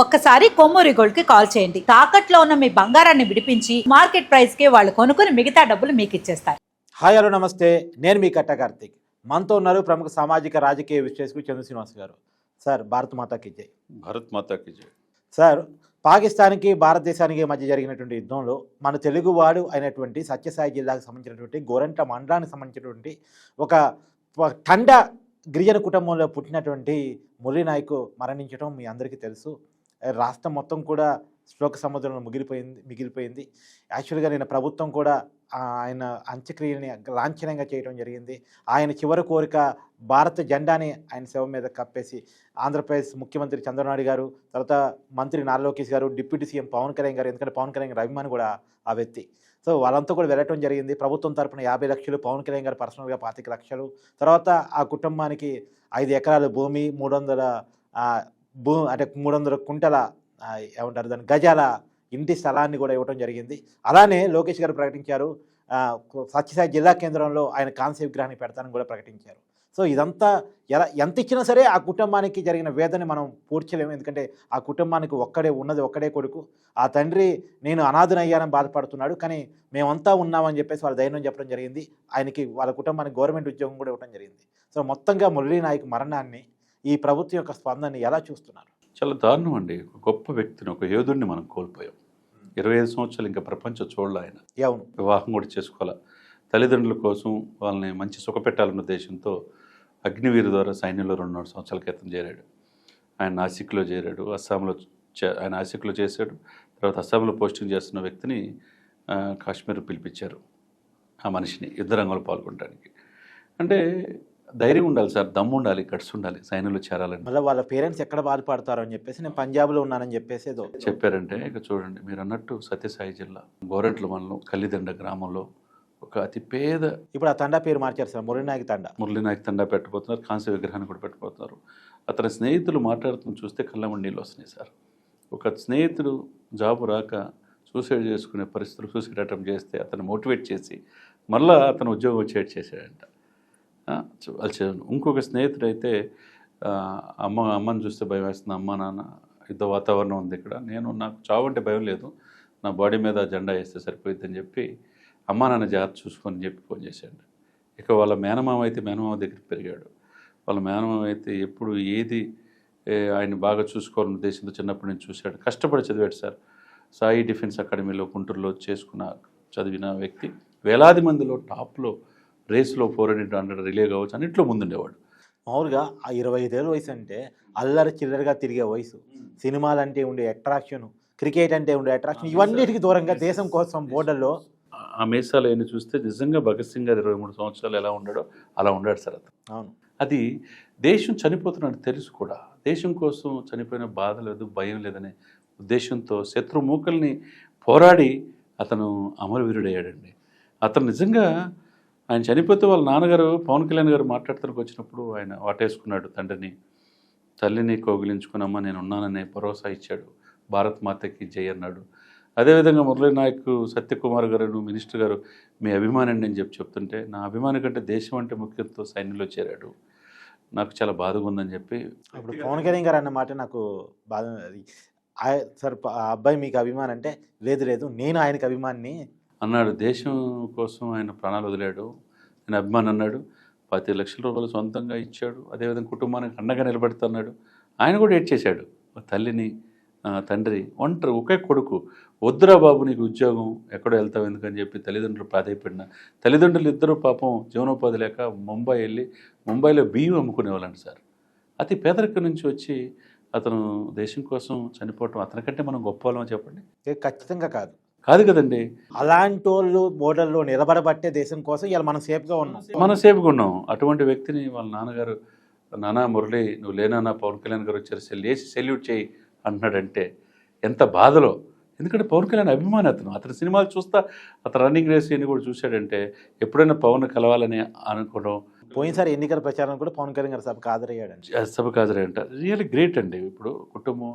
ఒక్కసారి కొమ్మూరి గోల్డ్ కి కాల్ చేయండి. తాకట్లో ఉన్న మీ బంగారాన్ని విడిపించి మార్కెట్ ప్రైస్ కి వాళ్ళు కొనుక్కుని మిగతా డబ్బులు మీకు ఇచ్చేస్తారు. హాయ్ హలో నమస్తే, నేను మీ కట్ట కార్తీక్. మనతో ఉన్నారు ప్రముఖ సామాజిక రాజకీయ విశ్లేషకులు చంద్ర శ్రీనివాస్ గారు. సార్, భారత్ మాతాకి జై. భారత్ మాతాకి జై. సార్, పాకిస్తాన్కి భారతదేశానికి మధ్య జరిగినటువంటి యుద్ధంలో మన తెలుగువాడు అయినటువంటి సత్యసాయి జిల్లాకు సంబంధించినటువంటి గోరంట్ల మండలానికి సంబంధించినటువంటి ఒక తండ గిరిజన కుటుంబంలో పుట్టినటువంటి మురళీ నాయక్ మరణించడం మీ అందరికీ తెలుసు. రాష్ట్రం మొత్తం కూడా శోక సముద్రంలో మిగిలిపోయింది. యాక్చువల్గా నేను ప్రభుత్వం కూడా ఆయన అంత్యక్రియని లాంఛనంగా చేయడం జరిగింది. ఆయన చివరి కోరిక భారత జెండాని ఆయన శవం మీద కప్పేసి ఆంధ్రప్రదేశ్ ముఖ్యమంత్రి చంద్రబాబు గారు, తర్వాత మంత్రి నారా లోకేష్ గారు, డిప్యూటీ సీఎం పవన్ కళ్యాణ్ గారు, ఎందుకంటే పవన్ కళ్యాణ్ గారు అభిమాని కూడా ఆ వ్యక్తి. సో వాళ్ళంతా కూడా వెళ్ళటం జరిగింది. ప్రభుత్వం తరపున 50 లక్షలు, పవన్ కళ్యాణ్ గారు పర్సనల్గా 25 లక్షలు, తర్వాత ఆ కుటుంబానికి 5 ఎకరాల భూమి, 300 కుంటల ఏమంటారు దాని గజాల ఇంటి స్థలాన్ని కూడా ఇవ్వడం జరిగింది. అలానే లోకేష్ గారు ప్రకటించారు, సత్యసాయి జిల్లా కేంద్రంలో ఆయన కాంస్య విగ్రహాన్ని పెడతానని కూడా ప్రకటించారు. సో ఇదంతా ఎంత ఇచ్చినా సరే ఆ కుటుంబానికి జరిగిన వేదన మనం పూడ్చలేము. ఎందుకంటే ఆ కుటుంబానికి ఒక్కడే కొడుకు. ఆ తండ్రి నేను అనాథనయ్యానని బాధపడుతున్నాడు, కానీ మేమంతా ఉన్నామని చెప్పేసి వాళ్ళ ధైర్యం చెప్పడం జరిగింది. ఆయనకి వాళ్ళ కుటుంబానికి గవర్నమెంట్ ఉద్యోగం కూడా ఇవ్వడం జరిగింది. సో మొత్తంగా మురళీ నాయక్ మరణాన్ని ఈ ప్రభుత్వం యొక్క స్పందనని ఎలా చూస్తున్నారు? చాలా దారుణం అండి. ఒక గొప్ప వ్యక్తిని, ఒక యోధుడిని మనం కోల్పోయాం. 25 సంవత్సరాలు ఇంకా ప్రపంచం చూడాలి. ఆయన అవును, వివాహం కూడా చేసుకోవాలి. తల్లిదండ్రుల కోసం వాళ్ళని మంచి సుఖపెట్టాలన్న ఉద్దేశంతో అగ్నివీరు ద్వారా సైన్యంలో 2.5 సంవత్సరాల క్రితం చేరాడు. ఆయన నాసిక్లో చేరాడు, ఆయన నాసిక్లో చేశాడు. తర్వాత అస్సాంలో పోస్టింగ్ చేస్తున్న వ్యక్తిని కాశ్మీర్ పిలిపించారు. ఆ మనిషిని యుద్ధ రంగంలో పాల్గొనడానికి. అంటే ధైర్యం ఉండాలి సార్, దమ్ము ఉండాలి, గట్స్ ఉండాలి సైన్యంలో చేరాలని. మళ్ళీ వాళ్ళ పేరెంట్స్ ఎక్కడ బాధపడతారో అని చెప్పేసి నేను పంజాబ్లో ఉన్నానని చెప్పేసి ఏదో చెప్పారంటే, ఇక చూడండి మీరు అన్నట్టు సత్యసాయి జిల్లా గోరంట్ల మండలం కల్లిదండ గ్రామంలో ఒక అతి పేద, ఇప్పుడు ఆ తండా పేరు మార్చారు సార్, మురళీ నాయక్ తండా పెట్టబోతున్నారు. కాంస్య విగ్రహాన్ని కూడా పెట్టబోతున్నారు. అతని స్నేహితులు మాట్లాడుతూ చూస్తే కళ్ళమని నీళ్ళు వస్తున్నాయి సార్. ఒక స్నేహితుడు జాబు రాక సూసైడ్ చేసుకునే పరిస్థితులు, సూసైడ్ అటెంప్ట్ చేస్తే అతను మోటివేట్ చేసి మళ్ళీ అతను ఉద్యోగం వచ్చేట్ చేశాడంట. ఇంకొక స్నేహితుడు అయితే అమ్మని చూస్తే భయం వేస్తుంది, అమ్మ నాన్న యుద్ధ వాతావరణం ఉంది ఇక్కడ, నాకు చావు అంటే భయం లేదు, నా బాడీ మీద జెండా వేస్తే సరిపోయిద్దని చెప్పి అమ్మా నాన్న జాగ్రత్త చూసుకొని చెప్పి ఫోన్ చేశాడు. ఇక వాళ్ళ మేనమామ అయితే మేనమామ దగ్గరికి పెరిగాడు. వాళ్ళ మేనమామ అయితే ఎప్పుడు ఏది ఆయన బాగా చూసుకోవాలన్న ఉద్దేశంతో చిన్నప్పటి నుంచి చూశాడు. కష్టపడి చదివాడు సార్. సాయి డిఫెన్స్ అకాడమీలో గుంటూరులో చదివిన వ్యక్తి. వేలాది మందిలో టాప్లో రేస్లో 400 రిలే కావచ్చు అన్నింటిలో ముందుండేవాడు. మామూలుగా ఆ 25 ఏళ్ళ వయసు అంటే అల్లరి చిల్లరగా తిరిగే వయసు. సినిమాలు అంటే ఉండే అట్రాక్షన్, క్రికెట్ అంటే ఉండే అట్రాక్షన్, ఇవన్నిటికి దూరంగా దేశం కోసం బోర్డర్లో ఆ మీసాలు అయినా చూస్తే నిజంగా భగత్ సింగ్ గారు 23 సంవత్సరాలు ఎలా ఉన్నాడో అలా ఉన్నాడు సార్ అతను. అవును, అది దేశం చనిపోతున్నాడు తెలుసు కూడా, దేశం కోసం చనిపోయిన బాధ లేదు, భయం లేదనే ఉద్దేశంతో శత్రుమూకల్ని పోరాడి అతను అమరవీరుడయ్యాడండి. అతను నిజంగా ఆయన చనిపోతే వాళ్ళ నాన్నగారు పవన్ కళ్యాణ్ గారు మాట్లాడతానికి వచ్చినప్పుడు ఆయన వాటేసుకున్నాడు తండ్రిని. తల్లిని కౌగిలించుకున్నమ్మ నేను ఉన్నాననే భరోసా ఇచ్చాడు. భారత్ మాతకి జై అన్నాడు. అదేవిధంగా మురళీ నాయక్ సత్యకుమార్ గారు మినిస్టర్ గారు మీ అభిమాని అని చెప్తుంటే, నా అభిమాని కంటే దేశం అంటే ముఖ్యంతో సైన్యంలో చేరాడు, నాకు చాలా బాధగా ఉందని చెప్పి. ఇప్పుడు పవన్ కళ్యాణ్ గారు అన్న మాట నాకు బాధ. సార్, ఆ అబ్బాయి మీకు అభిమాని అంటే లేదు నేను ఆయనకి అభిమాని అన్నాడు. దేశం కోసం ఆయన ప్రాణాలు వదిలాడు, ఆయన అభిమాని అన్నాడు. 25 లక్షల రూపాయలు సొంతంగా ఇచ్చాడు. అదేవిధంగా కుటుంబానికి అండగా నిలబెడుతున్నాడు. ఆయన కూడా ఏడ్ చేశాడు. తల్లిని, తండ్రి ఒంటరి ఒకే కొడుకు, వద్దురా బాబు నీకు ఉద్యోగం, ఎక్కడో వెళ్తావు ఎందుకని చెప్పి తల్లిదండ్రులు ప్రాధాయపడిన తల్లిదండ్రులు ఇద్దరు పాపం జీవనోపాధి లేక ముంబై వెళ్ళి ముంబైలో బియ్యం అమ్ముకునేవాళ్ళండి సార్. అతి పేదరికం నుంచి వచ్చి అతను దేశం కోసం చనిపోవటం అతనికంటే మనం గొప్ప వాళ్ళమని చెప్పండి? ఖచ్చితంగా కాదు కదండి. అలాంటి వాళ్ళు బోర్డర్లో నిలబడబట్టే దేశం కోసం ఇలా మనం సేఫ్గా ఉన్నాం. అటువంటి వ్యక్తిని వాళ్ళ నాన్నగారు, నానా మురళి నువ్వు లేనా పవన్ కళ్యాణ్ గారు వచ్చారు సెల్యూట్ చేయి అంటున్నాడంటే ఎంత బాధలో. ఎందుకంటే పవన్ కళ్యాణ్ అభిమాని అతను సినిమాలు చూస్తా, అతను రన్నింగ్ రేస్ అని కూడా చూశాడంటే ఎప్పుడైనా పవన్ కలవాలని అనుకోవడం. పోయినసారి ఎన్నికల ప్రచారం కూడా పవన్ కళ్యాణ్ గారు సభకు హాజరయ్యాడంట. రియల్లీ గ్రేట్ అండి. ఇప్పుడు కుటుంబం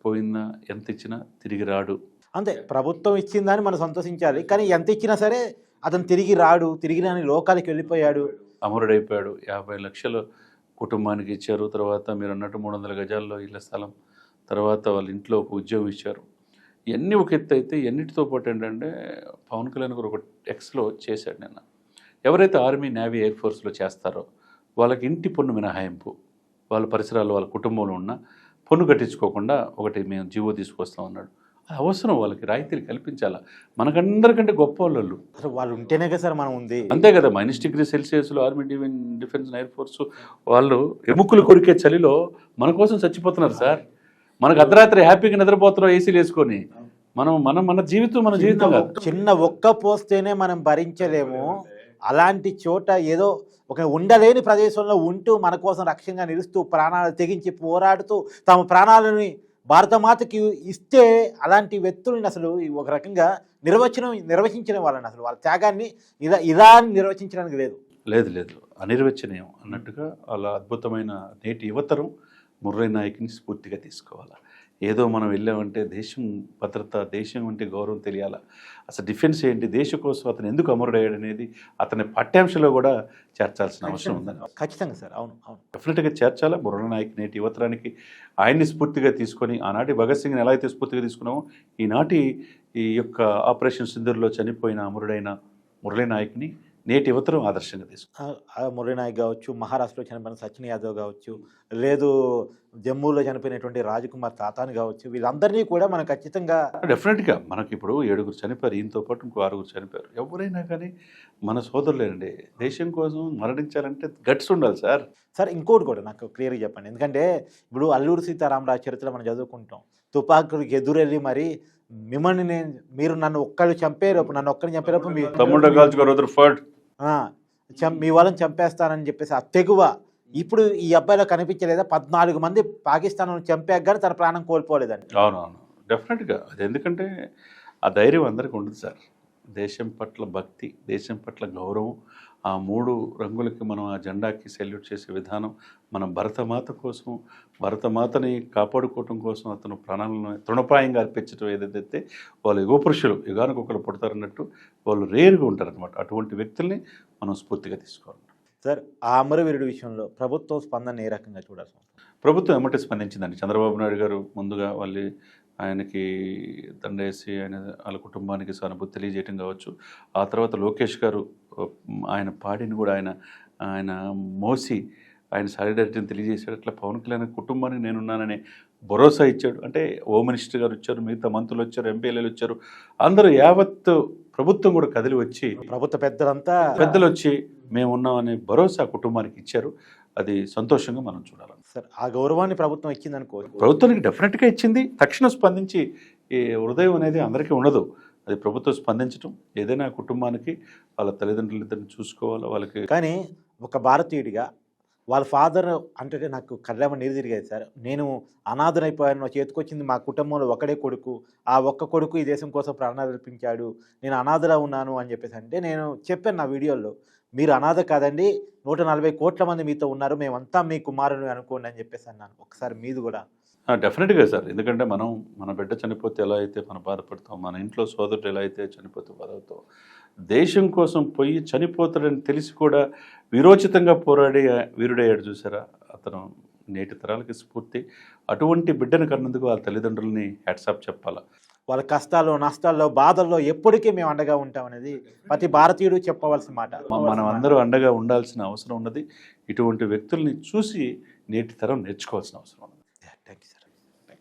పోయిందా, ఎంత ఇచ్చినా తిరిగి రాడు. అంతే, ప్రభుత్వం ఇచ్చిందని మనం సంతోషించాలి, కానీ ఎంత ఇచ్చినా సరే అతను తిరిగి రాడు, తిరిగి రాని లోకాలకి వెళ్ళిపోయాడు, అమరుడైపోయాడు. 50 లక్షలు కుటుంబానికి ఇచ్చారు. తర్వాత మీరు అన్నట్టు 300 గజాల్లో ఇళ్ల స్థలం, తర్వాత వాళ్ళ ఇంట్లో ఒక ఉద్యోగం ఇచ్చారు. ఇవన్నీ ఒక ఎత్తు అయితే ఎన్నిటితో పాటు ఏంటంటే పవన్ కళ్యాణ్ గారు ఒక ఎక్స్లో చేశాడు నిన్న. ఎవరైతే ఆర్మీ, నేవీ, ఎయిర్ ఫోర్స్లో చేస్తారో వాళ్ళకి ఇంటి పన్ను మినహాయింపు, వాళ్ళ పరిసరాల్లో వాళ్ళ కుటుంబంలో ఉన్న పన్ను కట్టించుకోకుండా ఒకటి మేము జీవో తీసుకొస్తాం అన్నాడు. అది అవసరం, వాళ్ళకి రాయితీలు కల్పించాలా. మనకందరికంటే గొప్ప వాళ్ళు అసలు వాళ్ళు ఉంటేనే కదా సార్ మనం ఉంది. అంతే కదా. -డిగ్రీ సెల్సియస్లో ఆర్మీ, డిఫెన్స్, ఎయిర్ ఫోర్స్ వాళ్ళు ఎముకలు కొరికే చలిలో మన కోసం చచ్చిపోతున్నారు సార్. మనకు అర్ధరాత్రి హ్యాపీగా నిద్రపోతున్నాం ఏసీలు వేసుకొని. మన జీవితం కాదు. చిన్న ఒక్క పోస్తేనే మనం భరించలేము. అలాంటి చోట ఏదో ఒక ఉండలేని ప్రదేశంలో ఉంటూ మన కోసం రక్షణగా నిలుస్తూ ప్రాణాలు తెగించి పోరాడుతూ తమ ప్రాణాలని భారతమాతకి ఇస్తే అలాంటి వ్యక్తులని అసలు ఒక రకంగా నిర్వచించిన వాళ్ళని అసలు వాళ్ళ త్యాగాన్ని ఇలా నిర్వచించడానికి లేదు. లేదు అనిర్వచనీయం అన్నట్టుగా అలా అద్భుతమైన నేటి యువతరం ముర్రే నాయక్ని స్ఫూర్తిగా తీసుకోవాలి. ఏదో మనం వెళ్ళామంటే దేశం భద్రత, దేశం అంటే గౌరవం తెలియాలా, అసలు డిఫెన్స్ ఏంటి, దేశం కోసం అతను ఎందుకు అమరుడయ్యాడు అనేది అతని పాఠ్యాంశంలో కూడా చేర్చాల్సిన అవసరం ఉందని. ఖచ్చితంగా సార్. అవును. డెఫినెట్గా చేర్చాలా. ముర్రే నాయక్ నేటి యువతరానికి ఆయన్ని స్ఫూర్తిగా తీసుకొని, ఆనాటి భగత్ సింగ్ని ఎలా అయితే స్ఫూర్తిగా తీసుకున్నామో ఈనాటి ఈ యొక్క ఆపరేషన్ సింధూర్లో చనిపోయిన అమరుడైన మురళీ నాయక్ని నేటి యువతరం ఆదర్శంగా తీసుకున్నారు. మురళీ నాయక్ కావచ్చు, మహారాష్ట్రలో చనిపోయిన సచిన్ యాదవ్ కావచ్చు, లేదు జమ్మూలో చనిపోయినటువంటి రాజకుమార్ తాతాని కావచ్చు, వీళ్ళందరినీ కూడా మనం ఖచ్చితంగా డెఫినెట్గా మనకి ఇప్పుడు 7 చనిపోయారు, ఈయనతో పాటు ఇంకో 6 చనిపోయారు. ఎవరైనా కానీ మన సోదరులేనండి. దేశం కోసం మరణించాలంటే గట్స్ ఉండాలి సార్. సార్ ఇంకోటి కూడా నాకు క్లియర్గా చెప్పండి. ఎందుకంటే ఇప్పుడు అల్లూరి సీతారామరాజు చరిత్ర మనం చదువుకుంటాం. తుపాకులకు ఎదురెళ్ళి మరి మీరు నన్ను ఒక్కళ్ళు చంపేరప్పుడు, నన్ను ఒక్కరిని చంపేరప్పుడు మీ తమ్ముడు కాల్చుకోరు మీ వాళ్ళని చంపేస్తానని చెప్పేసి ఆ తెగువ ఇప్పుడు ఈ అబ్బాయిలో కనిపించలేదా? 14 మంది పాకిస్తాన్ చంపాక కానీ తన ప్రాణం కోల్పోలేదండి. అవునవును, డెఫినెట్గా. అది ఎందుకంటే ఆ ధైర్యం అందరికీ ఉండదు సార్. దేశం పట్ల భక్తి, దేశం పట్ల గౌరవం, ఆ 3 రంగులకి మనం ఆ జెండాకి సెల్యూట్ చేసే విధానం, మన భరతమాత కోసం, భరతమాతని కాపాడుకోవటం కోసం అతను ప్రాణాలను తృణప్రాయంగా అర్పించడం ఏదైతే వాళ్ళు యుగ పురుషులు యుగానికి ఒకరు పుడతారన్నట్టు వాళ్ళు రేరుగా ఉంటారనమాట. అటువంటి వ్యక్తుల్ని మనం స్ఫూర్తిగా తీసుకోవాలి. సార్, ఆ అమరవీరుడి విషయంలో ప్రభుత్వం స్పందన ఏ రకంగా చూడాల్సి ఉంటుంది? ప్రభుత్వం ఎమ్మటే స్పందించిందండి. చంద్రబాబు నాయుడు గారు ముందుగా ఆయనకి దండేసి వాళ్ళ కుటుంబానికి సానుభూతి తెలియజేయటం కావచ్చు. ఆ తర్వాత లోకేష్ గారు ఆయన పాడిని కూడా ఆయన మోసి ఆయన సాలిడారిటీని తెలియజేశాడు. అట్లా పవన్ కళ్యాణ్ కుటుంబానికి నేనున్నాననే భరోసా ఇచ్చాడు. అంటే హోమ్ మినిస్టర్ గారు వచ్చారు, మిగతా మంత్రులు వచ్చారు, ఎంపీఎల్ఏలు వచ్చారు, అందరూ యావత్ ప్రభుత్వం కూడా కదిలి వచ్చి, ప్రభుత్వ పెద్దలు వచ్చి మేమున్నామనే భరోసా కుటుంబానికి ఇచ్చారు. అది సంతోషంగా మనం చూడాలి సార్. ఆ గౌరవాన్ని ప్రభుత్వం ఇచ్చిందనుకో, ప్రభుత్వానికి డెఫినెట్గా ఇచ్చింది. తక్షణం స్పందించి ఈ హృదయం అనేది అందరికీ ఉండదు. అది ప్రభుత్వం స్పందించడం, ఏదైనా కుటుంబానికి వాళ్ళ తల్లిదండ్రులిద్దరిని చూసుకోవాలి వాళ్ళకి. కానీ ఒక భారతీయుడిగా వాళ్ళ ఫాదర్ అంటే నాకు కళ్ళెమ నీరు తిరిగేది సార్. నేను అనాథనైపోయాను, నా చేతికొచ్చింది మా కుటుంబంలో ఒకడే కొడుకు, ఆ ఒక్క కొడుకు ఈ దేశం కోసం ప్రాణాలు అర్పించాడు, నేను అనాథలా ఉన్నాను అని చెప్పేసి అంటే నేను చెప్పాను నా వీడియోలో, మీరు అనాథ కాదండి, 140 కోట్ల మంది మీతో ఉన్నారు, మేమంతా మీ కుమారుని అనుకోండి అని చెప్పేసి అన్నాను. ఒకసారి మీది కూడా. డెఫినెట్గా సార్. ఎందుకంటే మన బిడ్డ చనిపోతే ఎలా అయితే మనం బాధపడతాం, మన ఇంట్లో సోదరుడు ఎలా అయితే చనిపోతే బాధపడతాం, దేశం కోసం పోయి చనిపోతాడని తెలిసి కూడా వీరోచితంగా పోరాడి వీరుడయ్యాడు చూసారా, అతను నేటి తరాలకి స్ఫూర్తి. అటువంటి బిడ్డను కన్నందుకు వాళ్ళ తల్లిదండ్రులని హ్యాట్సాప్ చెప్పాలా. వాళ్ళ కష్టాల్లో, నష్టాల్లో, బాధల్లో ఎప్పటికీ మేము అండగా ఉంటామనేది ప్రతి భారతీయుడు చెప్పవలసిన మాట. మనం అందరూ అండగా ఉండాల్సిన అవసరం ఉన్నది. ఇటువంటి వ్యక్తుల్ని చూసి నేటి తరం నేర్చుకోవాల్సిన అవసరం ఉన్నది. Thank you sir.